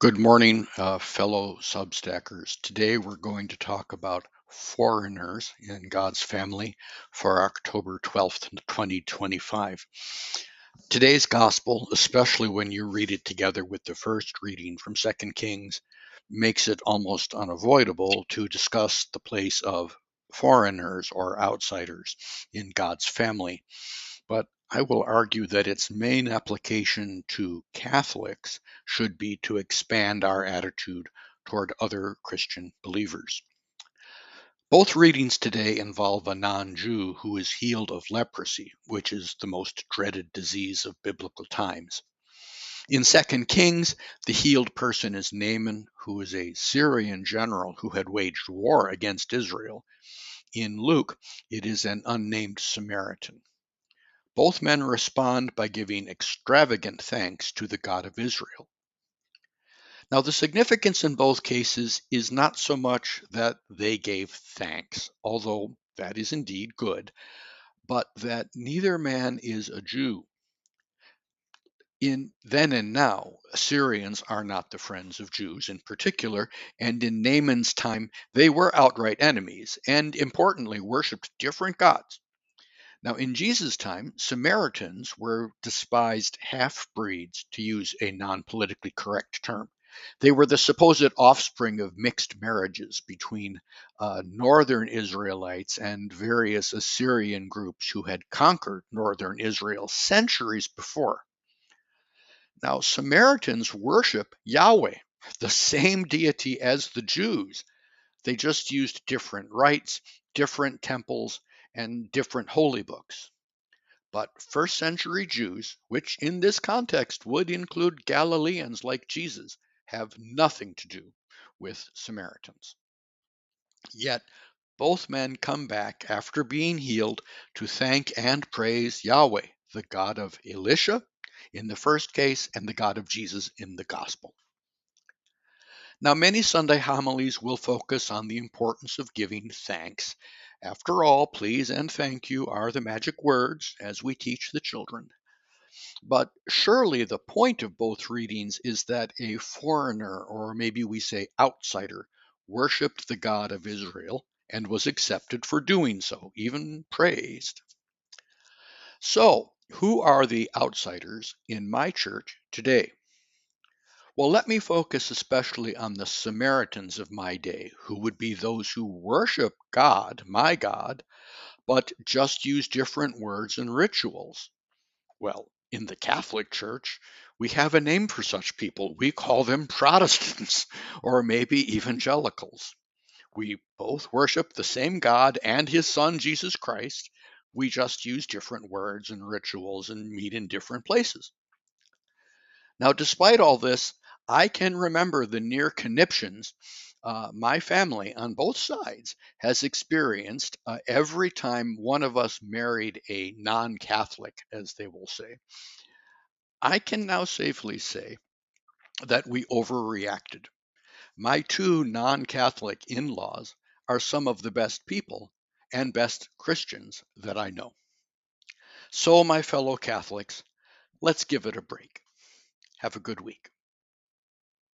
Good morning, fellow Substackers. Today we're going to talk about foreigners in God's family for October 12th, 2025. Today's gospel, especially when you read it together with the first reading from Second Kings, makes it almost unavoidable to discuss the place of foreigners or outsiders in God's family. But I will argue that its main application to Catholics should be to expand our attitude toward other Christian believers. Both readings today involve a non Jew who is healed of leprosy, which is the most dreaded disease of biblical times. In Second Kings, the healed person is Naaman, who is a Syrian general who had waged war against Israel. In Luke, it is an unnamed Samaritan. Both men respond by giving extravagant thanks to the God of Israel. Now, the significance in both cases is not so much that they gave thanks, although that is indeed good, but that neither man is a Jew. In then and now, Assyrians are not the friends of Jews in particular, and in Naaman's time, they were outright enemies and importantly worshiped different gods. Now, in Jesus' time, Samaritans were despised half breeds, to use a non politically correct term. They were the supposed offspring of mixed marriages between northern Israelites and various Assyrian groups who had conquered northern Israel centuries before. Now, Samaritans worship Yahweh, the same deity as the Jews. They just used different rites, different temples, and different holy books. But first century Jews, which in this context would include Galileans like Jesus, have nothing to do with Samaritans. Yet both men come back after being healed to thank and praise Yahweh, the God of Elisha in the first case and the God of Jesus in the gospel. Now, many Sunday homilies will focus on the importance of giving thanks. After all, please and thank you are the magic words as we teach the children. But surely the point of both readings is that a foreigner, or maybe we say outsider, worshiped the God of Israel and was accepted for doing so, even praised. So, who are the outsiders in my church today? Well, let me focus especially on the Samaritans of my day, who would be those who worship God, my God, but just use different words and rituals. Well, in the Catholic Church, we have a name for such people. We call them Protestants or maybe evangelicals. We both worship the same God and his Son, Jesus Christ. We just use different words and rituals and meet in different places. Now, despite all this, I can remember the near conniptions my family on both sides has experienced every time one of us married a non Catholic, as they will say. I can now safely say that we overreacted. My two non Catholic in laws are some of the best people and best Christians that I know. So, my fellow Catholics, let's give it a break. Have a good week.